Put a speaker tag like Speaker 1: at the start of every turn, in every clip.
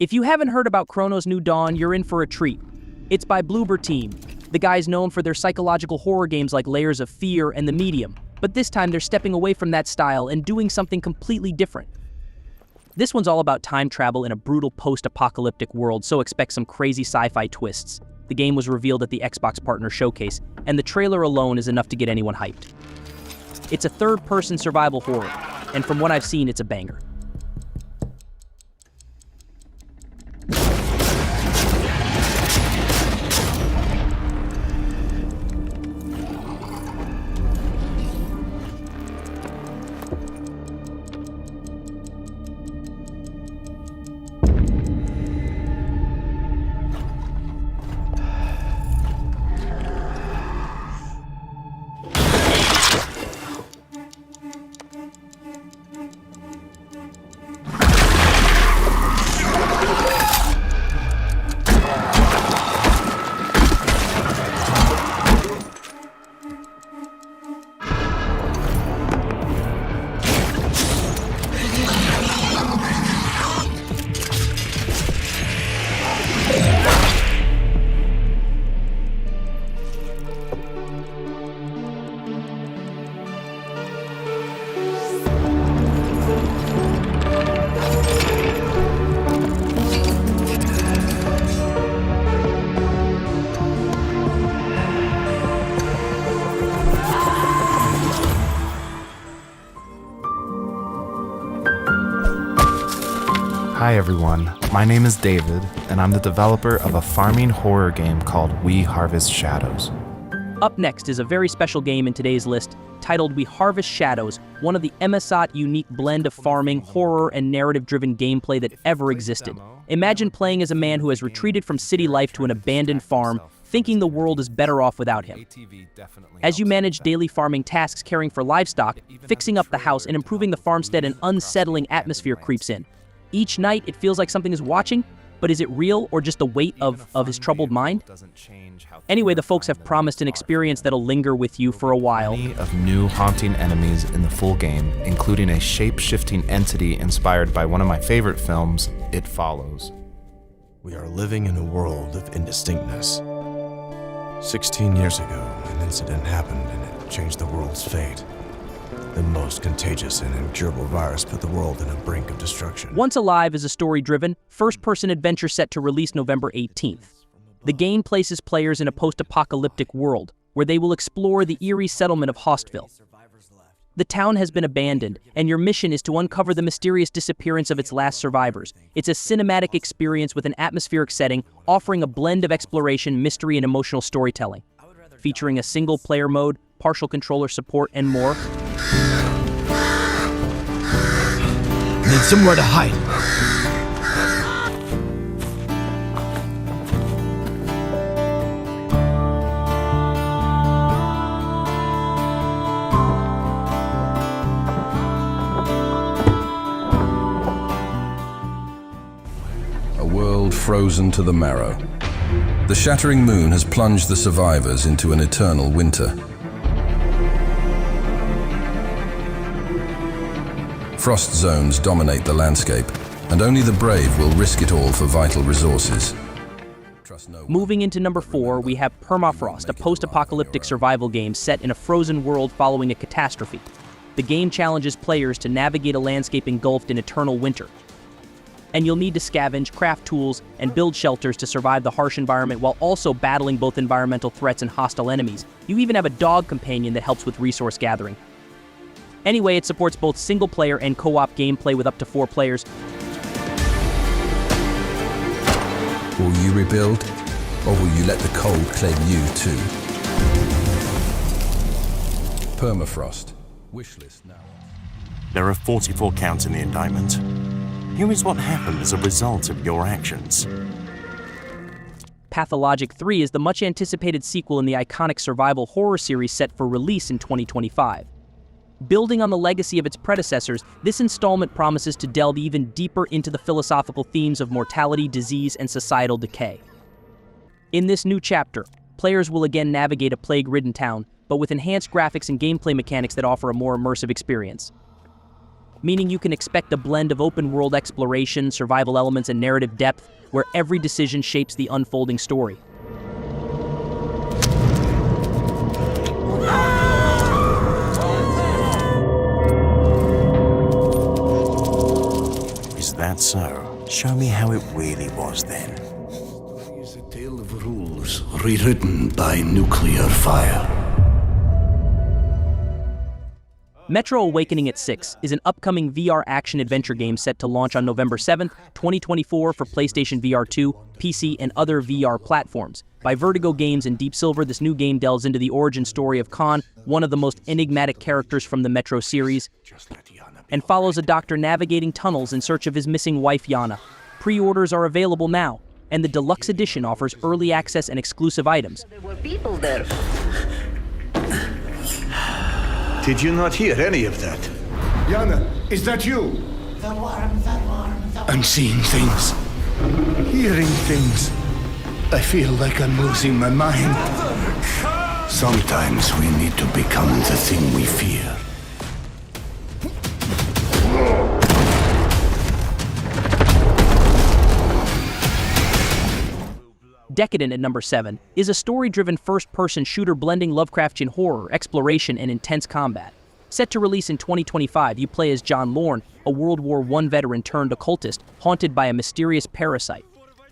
Speaker 1: If you haven't heard about Chronos New Dawn, you're in for a treat. It's by Bloober Team, the guys known for their psychological horror games like Layers of Fear and The Medium, but this time they're stepping away from that style and doing something completely different. This one's all about time travel in a brutal post-apocalyptic world, so expect some crazy sci-fi twists. The game was revealed at the Xbox Partner Showcase, and the trailer alone is enough to get anyone hyped. It's a third-person survival horror, and from what I've seen, it's a banger.
Speaker 2: Hi everyone, my name is David, and I'm the developer of a farming horror game called We Harvest Shadows.
Speaker 1: Up next is a very special game in today's list, titled We Harvest Shadows, one of the MSOT unique blend of farming, horror, and narrative-driven gameplay that ever existed. Imagine playing as a man who has retreated from city life to an abandoned farm, thinking the world is better off without him. As you manage daily farming tasks, caring for livestock, fixing up the house, and improving the farmstead, an unsettling atmosphere creeps in. Each night, it feels like something is watching, but is it real or just the weight of his troubled mind? Anyway, the folks have promised an experience that'll linger with you for a while.
Speaker 2: Of new haunting enemies in the full game, including a shape-shifting entity inspired by one of my favorite films, It Follows.
Speaker 3: We are living in a world of indistinctness. 16 years ago, an incident happened and it changed the world's fate. The most contagious and incurable virus put the world on a brink of destruction.
Speaker 1: Once Alive is a story-driven, first-person adventure set to release November 18th. The game places players in a post-apocalyptic world, where they will explore the eerie settlement of Hostville. The town has been abandoned, and your mission is to uncover the mysterious disappearance of its last survivors. It's a cinematic experience with an atmospheric setting, offering a blend of exploration, mystery, and emotional storytelling. Featuring a single-player mode, partial controller support, and more.
Speaker 4: Need somewhere to hide.
Speaker 5: A world frozen to the marrow. The shattering moon has plunged the survivors into an eternal winter. Frost zones dominate the landscape, and only the brave will risk it all for vital resources.
Speaker 1: Moving into number 4, we have Permafrost, a post-apocalyptic survival game set in a frozen world following a catastrophe. The game challenges players to navigate a landscape engulfed in eternal winter. And you'll need to scavenge, craft tools, and build shelters to survive the harsh environment while also battling both environmental threats and hostile enemies. You even have a dog companion that helps with resource gathering. Anyway, it supports both single-player and co-op gameplay with up to 4 players.
Speaker 5: Will you rebuild, or will you let the cold claim you too? Permafrost. Wishlist now.
Speaker 6: There are 44 counts in the indictment. Here is what happened as a result of your actions.
Speaker 1: Pathologic 3 is the much-anticipated sequel in the iconic survival horror series set for release in 2025. Building on the legacy of its predecessors, this installment promises to delve even deeper into the philosophical themes of mortality, disease, and societal decay. In this new chapter, players will again navigate a plague-ridden town, but with enhanced graphics and gameplay mechanics that offer a more immersive experience. meaning you can expect a blend of open-world exploration, survival elements, and narrative depth, where every decision shapes the unfolding story.
Speaker 6: Is that so? Show me how it really was then.
Speaker 4: It's a tale of rules rewritten by nuclear fire.
Speaker 1: Metro Awakening at 6 is an upcoming VR action-adventure game set to launch on November 7th, 2024 for PlayStation VR 2, PC, and other VR platforms. By Vertigo Games and Deep Silver, this new game delves into the origin story of Khan, one of the most enigmatic characters from the Metro series, and follows a doctor navigating tunnels in search of his missing wife, Yana. Pre-orders are available now, and the deluxe edition offers early access and exclusive items.
Speaker 7: There were people there.
Speaker 4: Did you not hear any of that? Yana, is that you?
Speaker 8: The worm.
Speaker 4: I'm seeing things. Hearing things. I feel like I'm losing my mind. Sometimes we need to become the thing we fear.
Speaker 1: Decadent at number 7 is a story-driven first-person shooter blending Lovecraftian horror, exploration, and intense combat. Set to release in 2025, you play as John Lorne, a World War I veteran turned occultist, haunted by a mysterious parasite.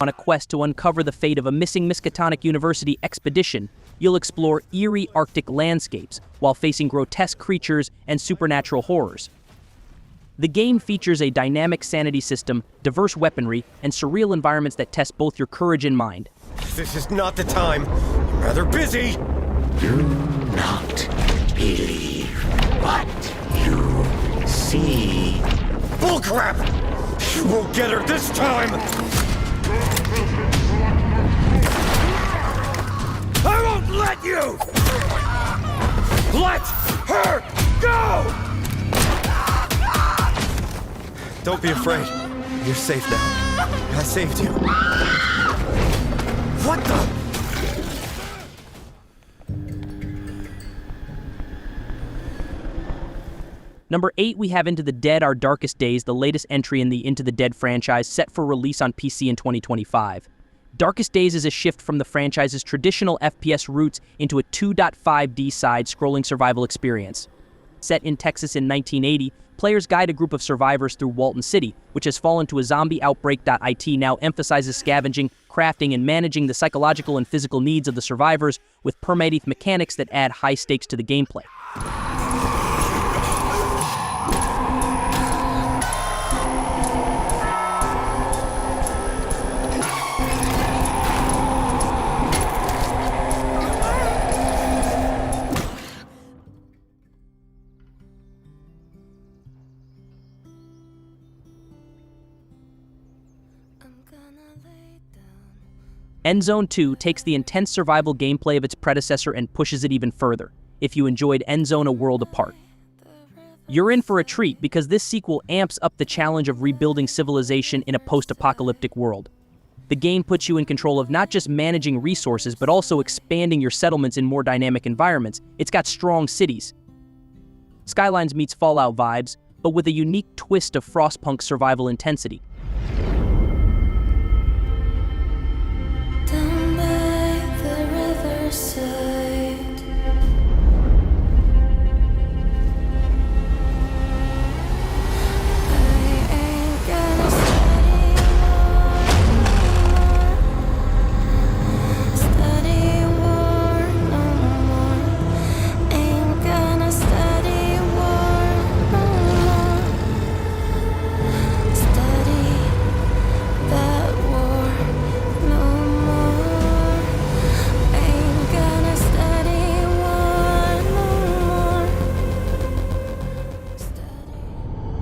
Speaker 1: On a quest to uncover the fate of a missing Miskatonic University expedition, you'll explore eerie Arctic landscapes while facing grotesque creatures and supernatural horrors. The game features a dynamic sanity system, diverse weaponry, and surreal environments that test both your courage and mind.
Speaker 9: This is not the time. I'm rather busy.
Speaker 8: Do not believe what you see.
Speaker 9: Bullcrap! You won't get her this time! I won't let you! Let her go! Don't be afraid. You're safe now. I saved you. What the?
Speaker 1: Number 8, we have Into the Dead: Our Darkest Days, the latest entry in the Into the Dead franchise, set for release on PC in 2025. Darkest Days is a shift from the franchise's traditional FPS roots into a 2.5D side-scrolling survival experience. Set in Texas in 1980, players guide a group of survivors through Walton City, which has fallen to a zombie outbreak. IT now emphasizes scavenging, crafting, and managing the psychological and physical needs of the survivors with permadeath mechanics that add high stakes to the gameplay. Endzone 2 takes the intense survival gameplay of its predecessor and pushes it even further, if you enjoyed Endzone: A World Apart. You're in for a treat because this sequel amps up the challenge of rebuilding civilization in a post-apocalyptic world. The game puts you in control of not just managing resources, but also expanding your settlements in more dynamic environments. It's got strong cities. Skylines meets Fallout vibes, but with a unique twist of Frostpunk survival intensity.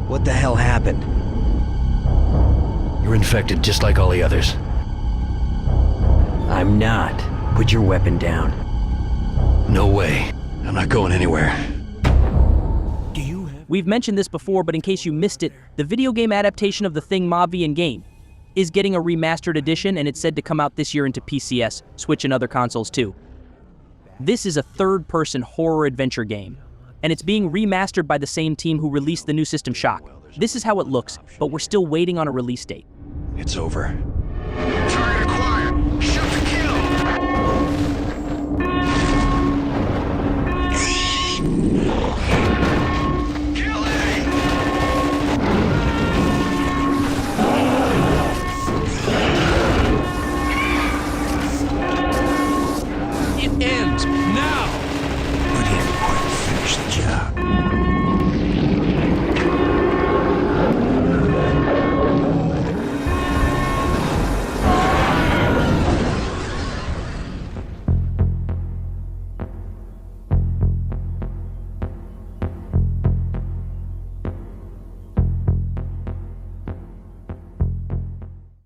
Speaker 10: What the hell happened?
Speaker 4: You're infected just like all the others.
Speaker 10: I'm not. Put your weapon down.
Speaker 4: No way. I'm not going anywhere.
Speaker 1: We've mentioned this before, but in case you missed it, the video game adaptation of The Thing Mavian game is getting a remastered edition, and it's said to come out this year into PCS, Switch, and other consoles too. This is a third-person horror adventure game, and it's being remastered by the same team who released the new System Shock. This is how it looks, but we're still waiting on a release date.
Speaker 10: It's over.